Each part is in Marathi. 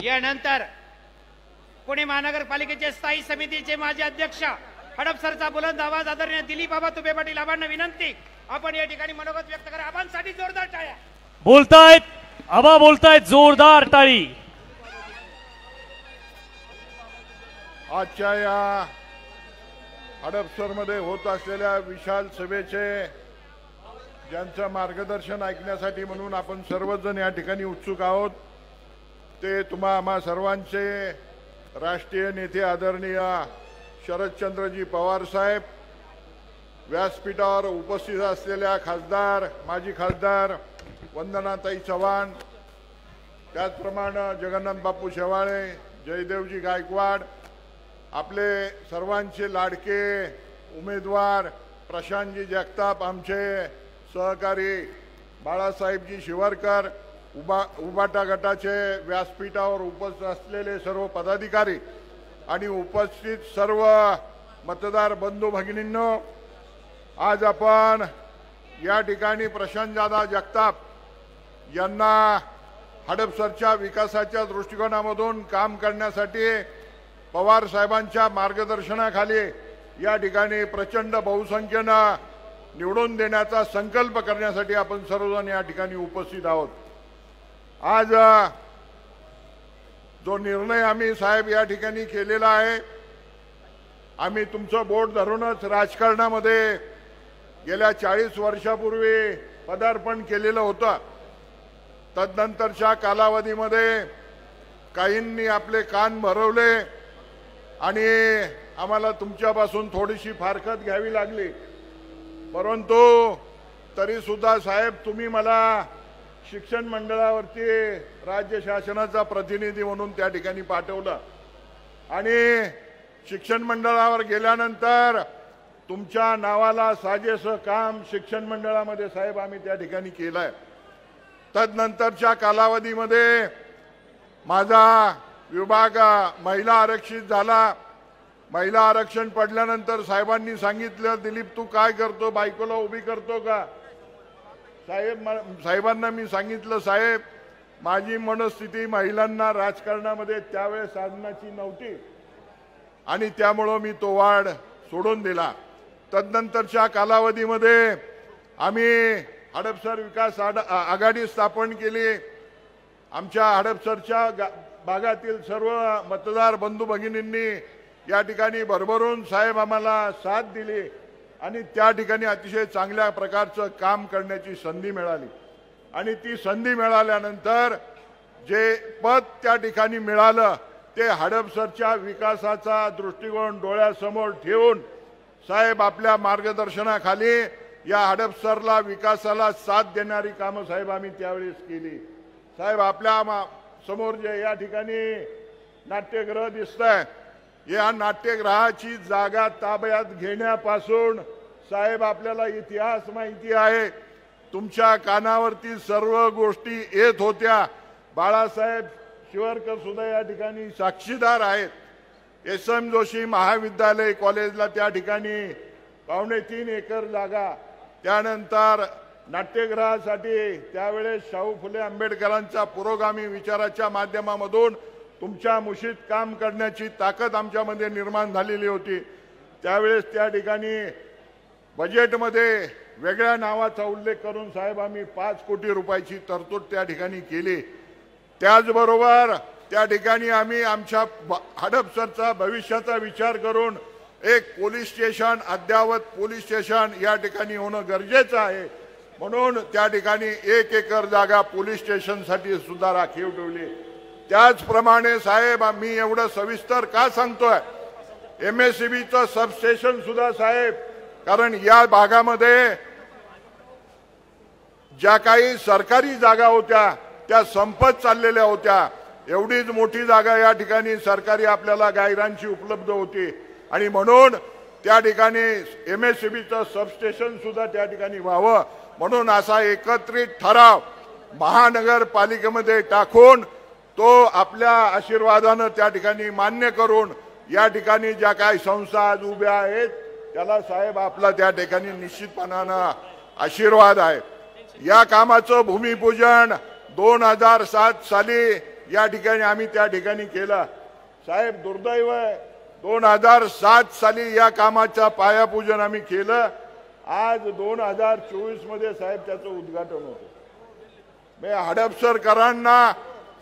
यानंतर पुणे महानगरपालिकेचे स्थायी समितीचे माजी अध्यक्ष हडपसरचा बुलंद आवाज आदरणीय दिलीप बाबा तुबे पाटील आबांना विनंती, आपण या ठिकाणी मनोगत व्यक्त करा. आबांसाठी जोरदार टाळ्या. बोलतायत आबा, बोलतायत, जोरदार टाळी. आजच्या या हडपसरमध्ये होत असलेल्या विशाल सभेचे ज्यांचं मार्गदर्शन ऐकण्यासाठी म्हणून आपण सर्वजण या ठिकाणी उत्सुक आहोत ते आम्हा सर्वांचे राष्ट्रीय नेते आदरणीय शरदचंद्रजी पवार साहेब, व्यासपीठावर उपस्थित असलेल्या खासदार, माजी खासदार वंदनाताई चव्हाण, त्याचप्रमाणे जगन्नाथ बापू शेवाळे, जयदेवजी गायकवाड, आपले सर्वांचे लाडके उमेदवार प्रशांतजी जगताप, आमचे सहकारी बाळासाहेबजी शिवरकर, उबाटा गटाचे व्यासपीठावर उपस्थित असलेले सर्व पदाधिकारी आणि उपस्थित सर्व मतदार बंधू भगिनींनो, आज आपण या ठिकाणी प्रशांतदादा जगताप यांना हडपसरच्या विकासाच्या दृष्टिकोनामधून काम करण्यासाठी पवार साहेबांच्या मार्गदर्शनाखाली या ठिकाणी प्रचंड बहुसंख्येनं निवडून देण्याचा संकल्प करण्यासाठी आपण सर्वजण या ठिकाणी उपस्थित आहोत. आज जो निर्णय आम्ही साहेब या ठिकाणी केलेला आहे, आम्ही तुमचं बोट धरूनच राजकारणामध्ये गेल्या 40 वर्षापूर्वी पदार्पण केलेलं होतं. तदनंतरच्या कालावधीमध्ये काहींनी आपले कान भरवले आणि आम्हाला तुमच्यापासून थोडीशी फारकत घ्यावी लागली, परंतु तरी सुद्धा साहेब तुम्ही मला शिक्षण मंडळावरती राज्य शासनाचा प्रतिनिधी म्हणून त्या ठिकाणी पाठवलं आणि शिक्षण मंडळावर गेल्यानंतर तुमच्या नावाला साजेसं काम शिक्षण मंडळामध्ये साहेब आम्ही त्या ठिकाणी केलंय. तदनंतरच्या कालावधीमध्ये माझा विभाग महिला आरक्षित झाला. महिला आरक्षण पडल्यानंतर साहेबांनी सांगितलं, दिलीप तू काय करतो, बायकोला उभी करतो का? साहेबांना मी सांगितलं, साहेब माझी मनस्थिती महिलांना राजकारणामध्ये त्यावेळेस साधनाची नव्हती आणि त्यामुळं मी तो वाढ सोडून दिला. तदनंतरच्या कालावधीमध्ये आम्ही हडपसर विकास आघाडी स्थापन केली. आमच्या हडपसरच्या भागातील सर्व मतदार बंधू भगिनींनी या ठिकाणी भरभरून साहेब आम्हाला साथ दिली आणि त्या ठिकाणी अतिशय चांगल्या प्रकारचं काम करण्याची संधी मिळाली. आणि ती संधी मिळाल्यानंतर जे पद त्या ठिकाणी मिळालं ते हडपसरच्या विकासाचा दृष्टिकोन डोळ्यासमोर ठेवून साहेब आपल्या मार्गदर्शनाखाली या हडपसरला विकासाला साथ देणारी कामं साहेब आम्ही त्यावेळेस केली. साहेब आपल्या समोर जे या ठिकाणी नाट्यगृह दिसतंय, या नाट्यगृहाची जागा ताब्यात घेण्यापासून साहेब आपल्याला इतिहास माहिती आहे. तुमच्या कानावरती सर्व गोष्टी येत होत्या. बाळासाहेब शिवरकर सुद्धा या ठिकाणी साक्षीदार आहेत. SM जोशी महाविद्यालय कॉलेजला त्या ठिकाणी 3.25 एकर जागा, त्यानंतर नाट्यगृहासाठी त्यावेळेस शाहू फुले आंबेडकरांच्या पुरोगामी विचाराच्या माध्यमामधून तुमच्या मुशीत काम करण्याची ताकद आमच्यामध्ये निर्माण झालेली होती. त्यावेळेस त्या ठिकाणी बजेटमध्ये वेगळ्या नावाचा उल्लेख करून साहेब आम्ही 5 कोटी रुपयाची तरतूद त्या ठिकाणी केली. त्याचबरोबर त्या ठिकाणी आम्ही आमच्या हडपसरचा भविष्याचा विचार करून एक पोलीस स्टेशन, अद्ययावत पोलीस स्टेशन या ठिकाणी होणं गरजेचं आहे, म्हणून त्या ठिकाणी 1 एकर जागा पोलीस स्टेशनसाठी सुद्धा राखीव ठेवली. त्याचप्रमाणे साहेब आम्ही एवढं सविस्तर का सांगतोय, MSCBचं सबस्टेशन सुद्धा साहेब, कारण या भागामध्ये ज्या काही सरकारी जागा होत्या त्या संपत चाललेल्या होत्या. एवढीच मोठी जागा या ठिकाणी सरकारी आपल्याला गायरांची उपलब्ध होती आणि म्हणून त्या ठिकाणी MSCBचं सबस्टेशन सुद्धा त्या ठिकाणी व्हावं म्हणून असा एकत्रित ठराव महानगरपालिकेमध्ये टाकून तो आपल्या आशीर्वादानं त्या ठिकाणी मान्य करून या ठिकाणी ज्या काही संस्था आज उभ्या आहेत त्याला साहेब आपला त्या ठिकाणी निश्चितपणानं आशीर्वाद आहे. या कामाचं भूमिपूजन 2007 साली या ठिकाणी आम्ही त्या ठिकाणी केला। साहेब दुर्दैव आहे 2007 साली या कामाचा पायापूजन आम्ही केलं। आज 2024 मध्ये साहेब त्याचं उद्घाटन होतं। मी हडपसरकरांना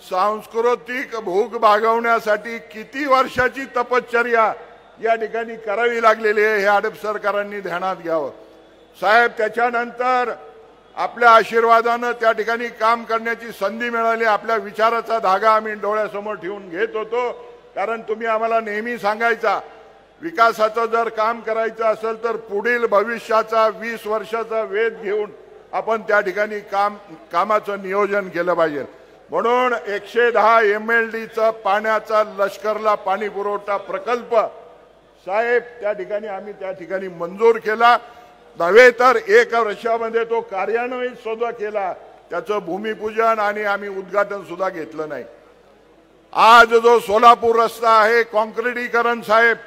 सांस्कृतिक भूक भागवण्यासाठी किती वर्षाची तपश्चर्या या ठिकाणी करावी लागलेली आहे हे हडपसरकरांनी ध्यानात घ्यावं। साहेब त्याच्यानंतर आपल्या आशीर्वादानं त्या ठिकाणी काम करण्याची संधी मिळाली। आपल्या विचाराचा धागा आम्ही डोळ्यासमोर ठेवून घेत होतो, कारण तुम्ही आम्हाला नेहमी सांगायचा विकासाचं जर काम करायचं असेल तर पुढील भविष्याचा 20 वर्षाचा वेध घेऊन आपण त्या ठिकाणी कामाचं नियोजन केलं पाहिजे। म्हणून 110 MLDचा पाण्याचा लष्करला पाणी पुरवठा प्रकल्प साहेब त्या ठिकाणी आम्ही त्या ठिकाणी मंजूर केला, नव्हे तर 1 वर्षामध्ये तो कार्यान्वित सुद्धा केला। त्याचं भूमिपूजन आणि आम्ही उद्घाटन सुद्धा घेतलं नाही। आज जो सोलापूर रस्ता आहे कॉन्क्रिटीकरण साहेब,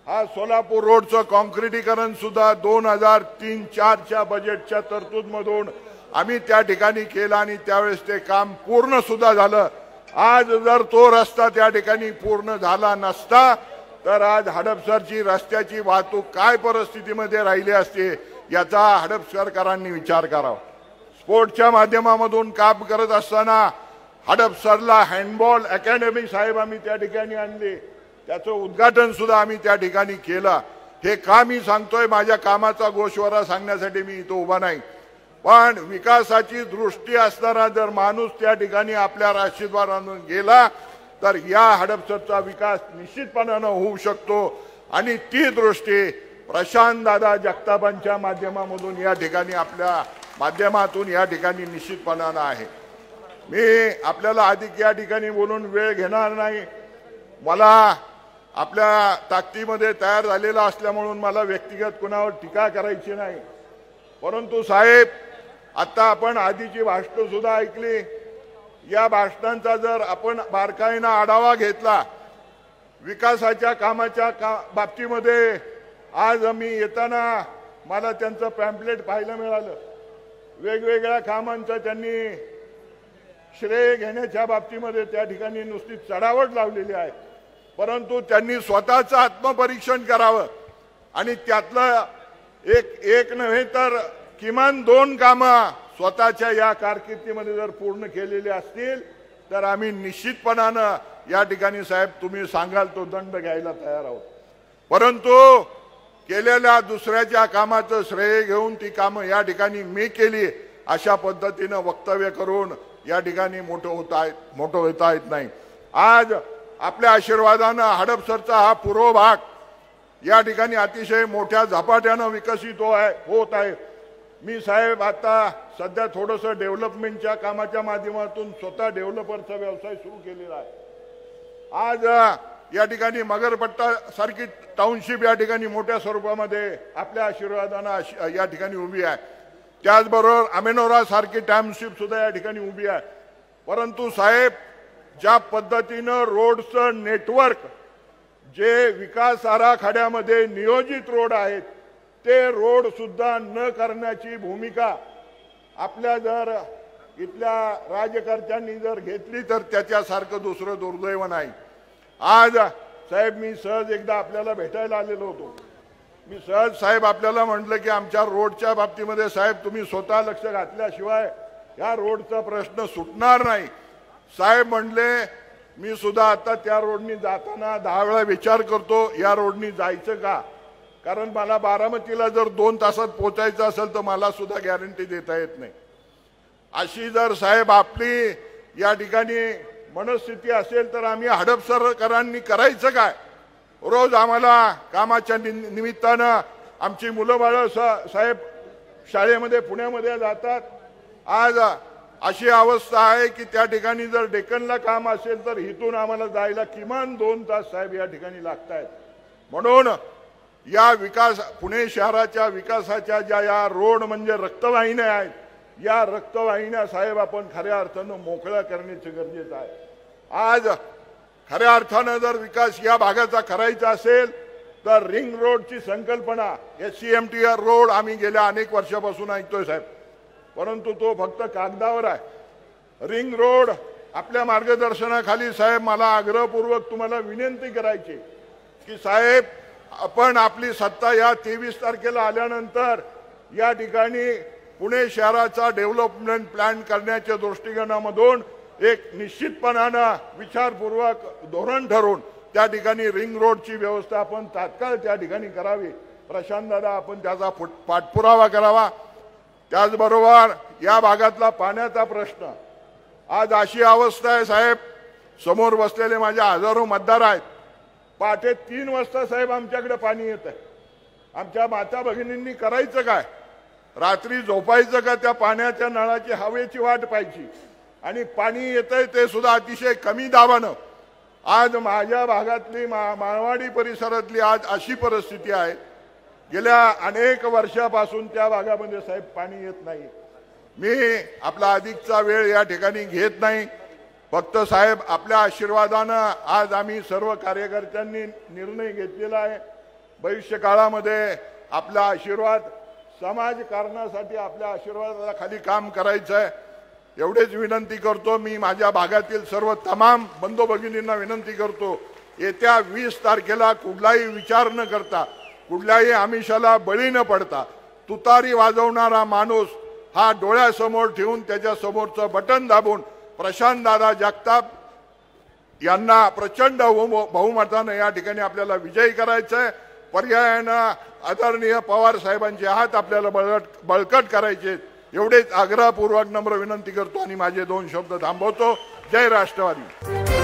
हा सोलापूर रोडचं कॉन्क्रिटीकरण सुद्धा 2003-04 च्या बजेटच्या तरतूदमधून आम्ही त्या ठिकाणी केलं आणि त्यावेळेस ते काम पूर्ण सुद्धा झालं। आज जर तो रस्ता त्या ठिकाणी पूर्ण झाला नसता तर आज हडपसरची रस्त्याची वाहतूक काय परिस्थितीमध्ये राहिली असते याचा हडपसरकरांनी विचार करावा। स्पोर्टच्या माध्यमामधून काम करत असताना हडपसरला हँडबॉल अकॅडमी साहेब आम्ही त्या ठिकाणी आणली, त्याचं उद्घाटन सुद्धा आम्ही त्या ठिकाणी केलं। हे का मी सांगतोय, माझ्या कामाचा गोषवारा सांगण्यासाठी मी इथं उभा नाही, पण विकासाची दृष्टी असणारा जर माणूस त्या ठिकाणी आपल्या आशीर्वादाने गेला तर या हडपसरचा विकास निश्चितपणाने होऊ शकतो। आणि ती दृष्टी प्रशांत दादा जगतापांच्या माध्यमामधून या ठिकाणी आपल्या माध्यमातून या ठिकाणी निश्चितपणाने आहे। मी आपल्याला अधिक या ठिकाणी बोलून वेळ घेणार नाही। मला आपल्या ताकदीमध्ये तयार झालेला असल्यामुळे मला व्यक्तिगत कुणावर टीका करायची नाही, परंतु साहेब आता आपण आधीची भाषणं सुद्धा ऐकली। या भाषणांचा जर आपण बारकाईने आढावा घेतला विकासाच्या कामाच्या बाबतीमध्ये, आज आम्ही येताना मला त्यांचं पॅम्पलेट पाहायला मिळालं। वेगवेगळ्या कामांचा त्यांनी श्रेय घेण्याच्या बाबतीमध्ये त्या ठिकाणी नुसती चढावट लावलेली आहे, परंतु त्यांनी स्वतःचं आत्मपरीक्षण करावं आणि त्यातलं एक नव्हे तर किमान 2 कामं स्वतःच्या या कारकिर्दीमध्ये जर पूर्ण केलेली असतील तर आम्ही निश्चितपणानं या ठिकाणी साहेब तुम्ही सांगाल तो दंड घ्यायला तयार आहोत। परंतु केलेल्या दुसऱ्याच्या कामाचं श्रेय घेऊन ती कामं या ठिकाणी मी केली अशा पद्धतीनं वक्तव्य करून या ठिकाणी मोठं होता येत नाही। आज आपल्या आशीर्वादानं हडपसरचा हा पूर्व भाग या ठिकाणी अतिशय मोठ्या झपाट्यानं विकसित होत आहे। मी साहेब आता सध्या थोडंसं डेव्हलपमेंटच्या कामाच्या माध्यमातून स्वतः डेव्हलपरचा व्यवसाय सुरू केलेला आहे। आज या ठिकाणी मगरपट्टा सारखी टाउनशिप या ठिकाणी मोठ्या स्वरूपामध्ये आपल्या आशीर्वादानं या ठिकाणी उभी आहे। त्याचबरोबर अमेनोरा सारखी टाउनशिप सुद्धा या ठिकाणी उभी आहे। परंतु साहेब ज्या पद्धतीनं रोडचं नेटवर्क जे विकास आराखड्यामध्ये नियोजित रोड आहेत ते रोड सुद्धा न करण्याची भूमिका आपल्या जर इथल्या राजकर्त्यांनी जर घेतली तर त्याच्यासारखं दुसरं दुर्दैव नाही। आज साहेब मी सहज एकदा आपल्याला भेटायला आलेलो होतो। मी सहज साहेब आपल्याला म्हटलं की आमच्या रोडच्या बाबतीमध्ये साहेब तुम्ही स्वतः लक्ष घातल्याशिवाय या रोडचा प्रश्न सुटणार नाही। साहेब म्हणले मी सुद्धा आता त्या रोडनी जाताना 10 वेळा विचार करतो या रोडनी जायचं का, कारण मला बारामतीला जर 2 तासात पोहोचायचं असेल तर मला सुद्धा गॅरंटी देता येत नाही। अशी जर साहेब आपली या ठिकाणी मनस्थिती असेल तर आम्ही हडपसरकरांनी करायचं काय? रोज आम्हाला कामाच्या निमित्तानं आमची मुलं बाळं साहेब शाळेमध्ये पुण्यामध्ये जातात। आज अशी अवस्था आहे की त्या ठिकाणी जर डेक्कनला काम असेल तर इथून आम्हाला जायला किमान 2 तास साहेब या ठिकाणी लागतात। म्हणून या विकास पुणे शहराच्या विकासाच्या ज्या या रोड म्हणजे रक्तवाहिन्या आहेत, या रक्तवाहिन्या साहेब आपण खऱ्या अर्थानं मोकळ्या करण्याचे गरजेचं आहे। आज खऱ्या अर्थानं जर विकास या भागाचा करायचा असेल तर रिंग रोडची संकल्पना SCMT रोड आम्ही गेल्या अनेक वर्षापासून ऐकतोय साहेब, परंतु तो फक्त कागदावर आहे। रिंग रोड आपल्या मार्गदर्शनाखाली साहेब मला आग्रहपूर्वक तुम्हाला विनंती करायची की साहेब आपण आपली सत्ता या 23 तारखेला आल्यानंतर या ठिकाणी पुणे शहराचा डेव्हलपमेंट प्लॅन करण्याच्या दृष्टिकोनामधून एक निश्चितपणानं विचारपूर्वक धोरण ठरवून त्या ठिकाणी रिंग रोडची व्यवस्था आपण तात्काळ त्या ठिकाणी करावी. प्रशांत दादा आपण त्याचा पाठपुरावा करावा. त्याचबरोबर या भागातला पाण्याचा प्रश्न आज अशी अवस्था आहे साहेब, समोर बसलेले माझे हजारो मतदार आहेत. पहाटे 3 वाजता साहेब आमच्याकडे पाणी येत आहे. आमच्या माता भगिनींनी करायचं काय? रात्री झोपायचं का त्या पाण्याच्या नळाची हवेची वाट पाहायची? आणि पाणी येतंय ते सुद्धा अतिशय कमी दाबानं. आज माझ्या भागातली माळवाडी परिसरातली आज अशी परिस्थिती आहे, गेल्या अनेक वर्षापासून त्या भागामध्ये साहेब पाणी येत नाही. मी आपला अधिकचा वेळ या ठिकाणी घेत नाही. फक्त साहेब आपल्या आशीर्वादानं आज आम्ही सर्व कार्यकर्त्यांनी निर्णय घेतलेला आहे. भविष्य काळामध्ये आपला आशीर्वाद समाजकारणासाठी आपल्या आशीर्वादाखाली काम करायचं आहे. एवढेच विनंती करतो. मी माझ्या भागातील सर्व तमाम बंधू भगिनींना विनंती करतो, येत्या 20 तारखेला कुठलाही विचार न करता, कुठल्याही आमिषाला बळी न पडता तुतारी वाजवणारा माणूस हा डोळ्यासमोर ठेवून त्याच्या समोरचं बटन दाबून प्रशांत दादा जगताप यांना प्रचंड बहुमतानं या ठिकाणी आपल्याला विजयी करायचं आहे. पर्यायानं आदरणीय पवार साहेबांचे हात आपल्याला बळकट करायचे. एवढेच आग्रहपूर्वक नम्र विनंती करतो आणि माझे 2 शब्द थांबवतो. जय राष्ट्रवादी.